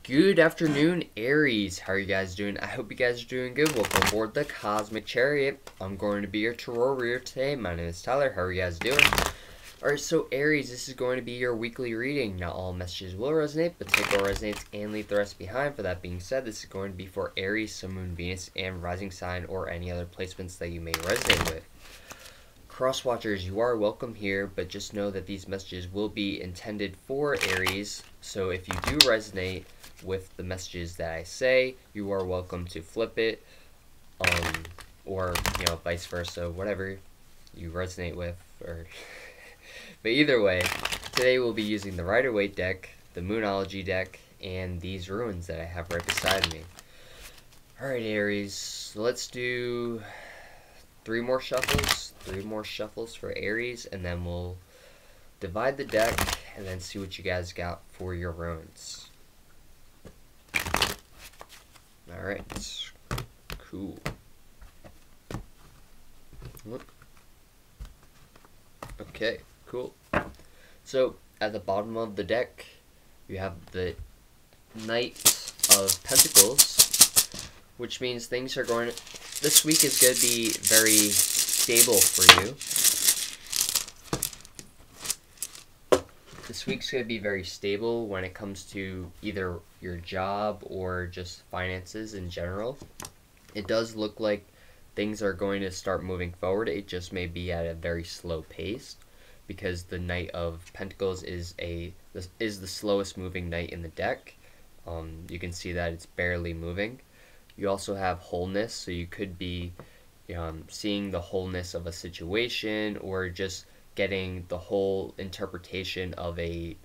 Good afternoon, Aries. How are you guys doing? I hope you guys are doing good. Welcome aboard the Cosmic Chariot. I'm going to be your tarot reader today. My name is Tyler. How are you guys doing? Alright, so Aries, this is going to be your weekly reading. Not all messages will resonate, but take what resonates and leave the rest behind. For that being said, this is going to be for Aries, Sun, Moon, Venus, and Rising Sign, or any other placements that you may resonate with. Crosswatchers, you are welcome here, but just know that these messages will be intended for Aries. So if you do resonate with the messages that I say, you are welcome to flip it, or vice versa, whatever you resonate with. Or but either way, today we'll be using the Rider-Waite deck, the Moonology deck, and these runes that I have right beside me. Alright, Aries, let's do three more shuffles for Aries, and then we'll divide the deck and then see what you guys got for your runes. Alright, cool. Okay, cool. So, at the bottom of the deck, you have the Knight of Pentacles, which means things are going to... This week is going to be very stable for you. This week's going to be very stable when it comes to either your job or just finances in general. It does look like things are going to start moving forward. It just may be at a very slow pace because the Knight of Pentacles is the slowest moving knight in the deck. You can see that it's barely moving. You also have wholeness, so you could be seeing the wholeness of a situation or just getting the whole interpretation of a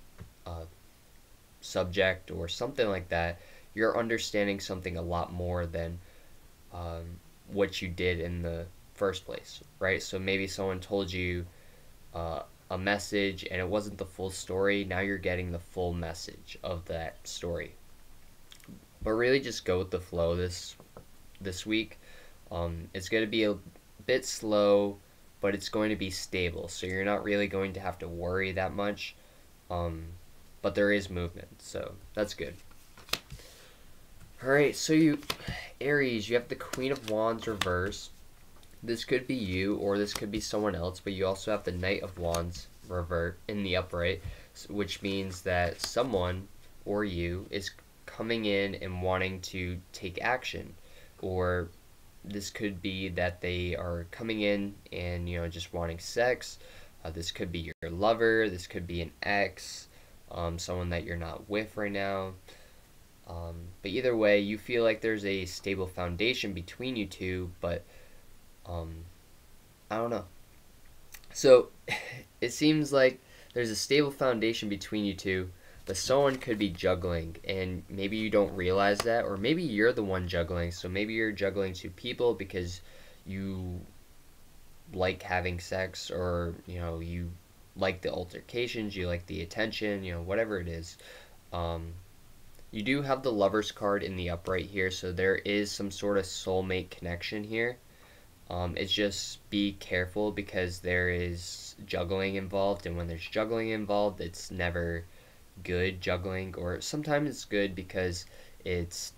subject or something like that. You're understanding something a lot more than what you did in the first place, right? So maybe someone told you a message and it wasn't the full story. Now you're getting the full message of that story. But really just go with the flow this week. It's going to be a bit slow, but it's going to be stable, so you're not really going to have to worry that much. But there is movement, so that's good. Alright, so Aries, you have the Queen of Wands reverse. This could be you, or this could be someone else, but you also have the Knight of Wands revert in the upright, which means that someone, or you, is coming in and wanting to take action. Or this could be that they are coming in and, just wanting sex. This could be your lover. This could be an ex, someone that you're not with right now. But either way, you feel like there's a stable foundation between you two, but I don't know. So it seems like there's a stable foundation between you two, but someone could be juggling, and maybe you don't realize that, or maybe you're the one juggling. So maybe you're juggling two people because you like having sex, or you like the altercations, you like the attention, whatever it is. You do have the Lover's card in the upright here, so there is some sort of soulmate connection here. It's just be careful because there is juggling involved, and when there's juggling involved, it's never good juggling. Or sometimes it's good because it's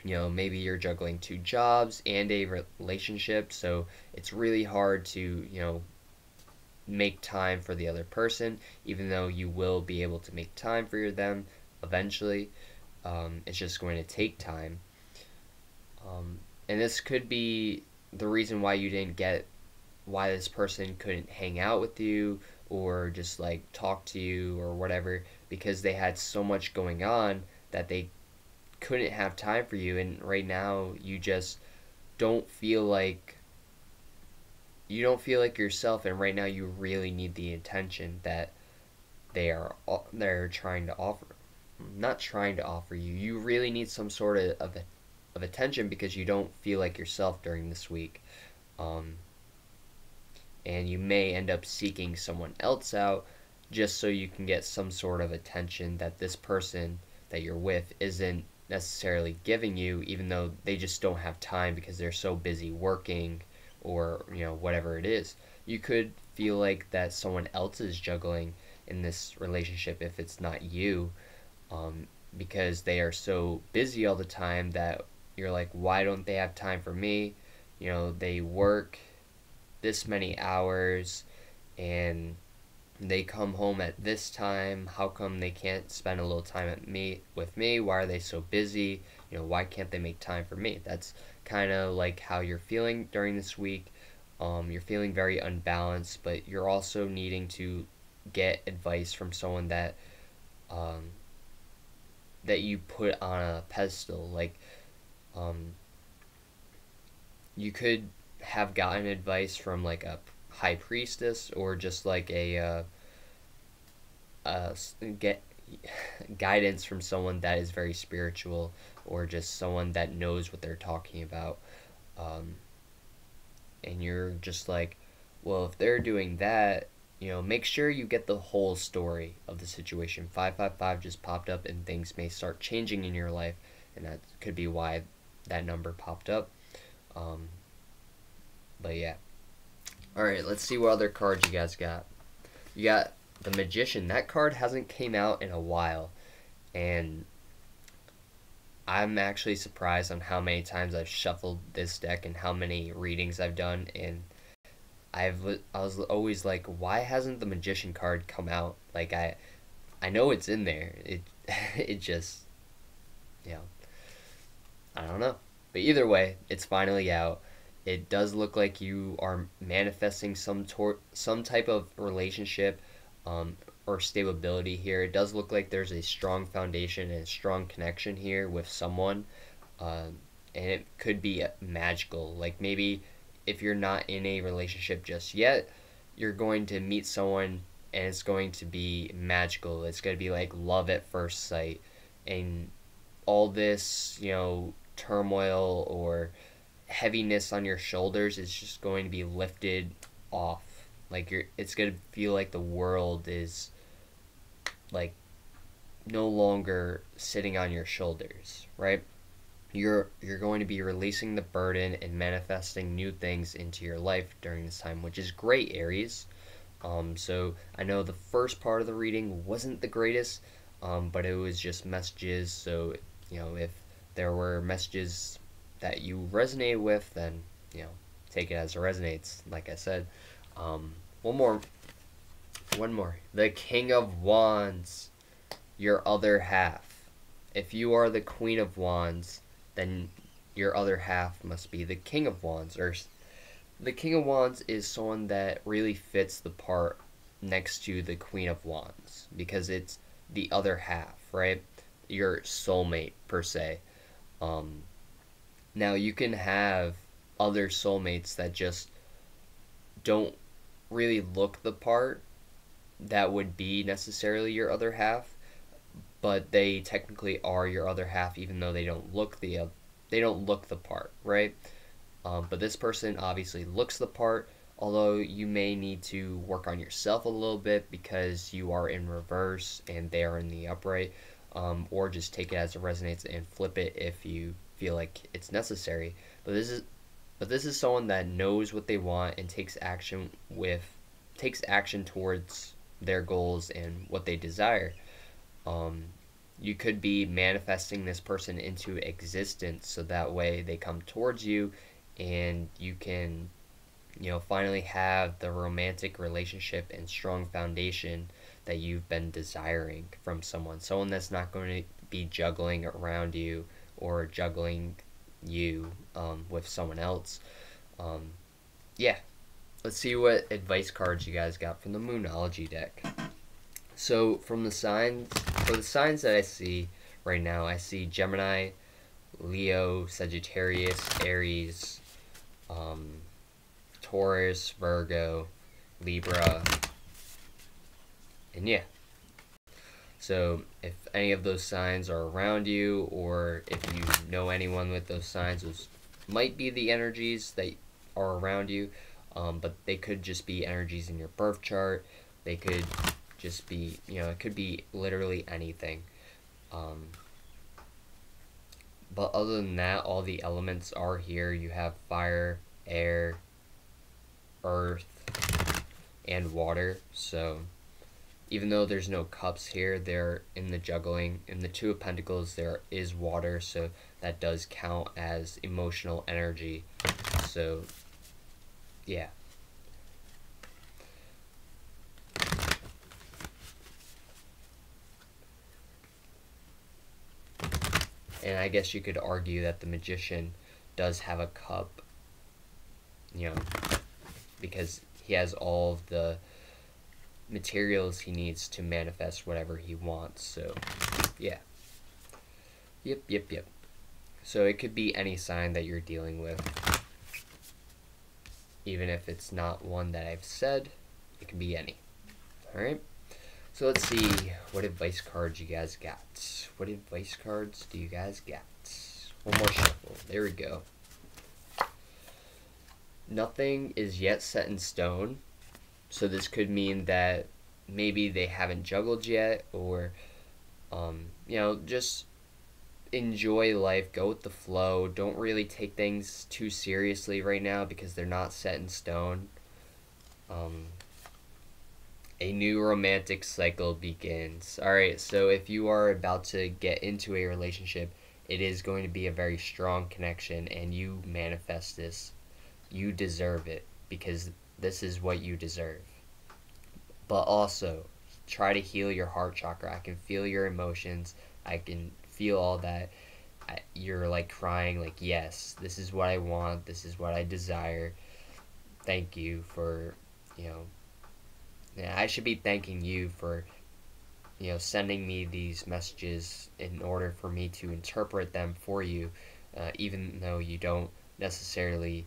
maybe you're juggling two jobs and a relationship, so it's really hard to make time for the other person, even though you will be able to make time for them eventually. It's just going to take time, and this could be the reason why you didn't get why this person couldn't hang out with you or just like talk to you or whatever, because they had so much going on that they couldn't have time for you. And right now you just don't feel like yourself, and right now you really need the attention that they're trying to offer. Not trying to offer you. You really need some sort of attention because you don't feel like yourself during this week. And you may end up seeking someone else out just so you can get some sort of attention that this person that you're with isn't necessarily giving you, even though they just don't have time because they're so busy working or whatever it is. You could feel like that someone else is juggling in this relationship if it's not you. because they are so busy all the time that you're like, why don't they have time for me? You know, they work this many hours and they come home at this time. How come they can't spend a little time with me? Why are they so busy? You know, why can't they make time for me? That's kind of like how you're feeling during this week. You're feeling very unbalanced, but you're also needing to get advice from someone um, that you put on a pedestal. Like, um, you could have gotten advice from like a high priestess, or just like get guidance from someone that is very spiritual, or just someone that knows what they're talking about. Um, and you're just like, well, if they're doing that, you know, make sure you get the whole story of the situation. 555 just popped up, and things may start changing in your life, and that could be why that number popped up. Um, but yeah. Alright, let's see what other cards you guys got. You got the Magician. That card hasn't came out in a while, and I'm actually surprised on how many times I've shuffled this deck and how many readings I've done, and I was always like, why hasn't the Magician card come out? Like, I know it's in there. It it just, you know, I don't know. But either way, it's finally out. It does look like you are manifesting some type of relationship, um, or stability here. It does look like there's a strong foundation and a strong connection here with someone, and it could be magical. Like, maybe if you're not in a relationship just yet, you're going to meet someone and it's going to be magical. It's going to be like love at first sight, and all this, you know, turmoil or heaviness on your shoulders is just going to be lifted off. Like, it's going to feel like the world is like no longer sitting on your shoulders, right? You're going to be releasing the burden and manifesting new things into your life during this time, which is great, Aries. So I know the first part of the reading wasn't the greatest, but it was just messages. So, you know, if there were messages that you resonate with, then, you know, take it as it resonates. Like I said, one more. The King of Wands, your other half. If you are the Queen of Wands, then your other half must be the King of Wands. Or the King of Wands is someone that really fits the part next to the Queen of Wands, because it's the other half, right? Your soulmate, per se. Now, you can have other soulmates that just don't really look the part that would be necessarily your other half, but they technically are your other half, even though they don't look the part, right? But this person obviously looks the part, although you may need to work on yourself a little bit because you are in reverse and they are in the upright, or just take it as it resonates and flip it if you feel like it's necessary. But this is someone that knows what they want and takes action towards their goals and what they desire. You could be manifesting this person into existence, so that way they come towards you and you can, you know, finally have the romantic relationship and strong foundation that you've been desiring from someone that's not going to be juggling around you or juggling you, with someone else. Yeah, let's see what advice cards you guys got from the Moonology deck. So for the signs that I see right now, I see Gemini, Leo, Sagittarius, Aries, Taurus, Virgo, Libra, and yeah. So if any of those signs are around you, or if you know anyone with those signs, those might be the energies that are around you, but they could just be energies in your birth chart. They could just be, you know, it could be literally anything. But other than that, all the elements are here. You have fire, air, earth, and water. So even though there's no cups here, there in the juggling, in the Two of Pentacles, there is water, so that does count as emotional energy. So, yeah. And I guess you could argue that the Magician does have a cup, you know, because he has all of the materials he needs to manifest whatever he wants. So, yeah. Yep. So it could be any sign that you're dealing with. Even if it's not one that I've said, it can be any. Alright? So let's see what advice cards you guys got. What advice cards do you guys got? One more shuffle. There we go. Nothing is yet set in stone. So this could mean that maybe they haven't juggled yet, or, just enjoy life, go with the flow. Don't really take things too seriously right now because they're not set in stone. A new romantic cycle begins. Alright, so if you are about to get into a relationship, it is going to be a very strong connection, and you manifest this. You deserve it because this is what you deserve. But also, try to heal your heart chakra. I can feel your emotions. I can feel all that. You're like crying, like, yes, this is what I want. This is what I desire. Thank you for, I should be thanking you for, sending me these messages in order for me to interpret them for you, even though you don't necessarily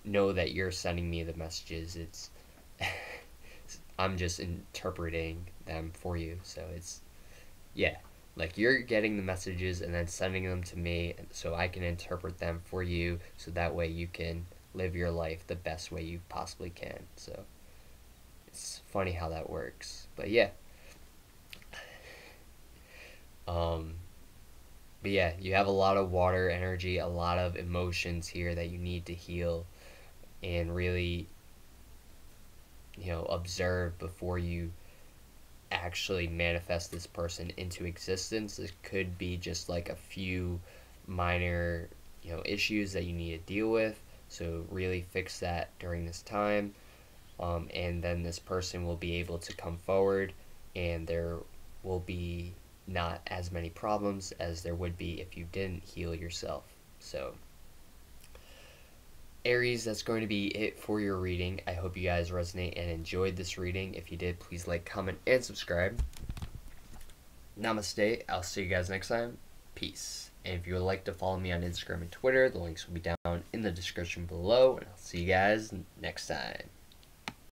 know that you're sending me the messages. It's I'm just interpreting them for you. So it's, yeah, like you're getting the messages and then sending them to me so I can interpret them for you, so that way you can live your life the best way you possibly can. So it's funny how that works. But yeah. But yeah, you have a lot of water energy, a lot of emotions here that you need to heal and really, observe before you actually manifest this person into existence. It could be just like a few minor, issues that you need to deal with. So really fix that during this time. And then this person will be able to come forward, and there will be not as many problems as there would be if you didn't heal yourself. So, Aries, that's going to be it for your reading. I hope you guys resonate and enjoyed this reading. If you did, please like, comment, and subscribe. Namaste. I'll see you guys next time. Peace. And if you would like to follow me on Instagram and Twitter, the links will be down in the description below. And I'll see you guys next time.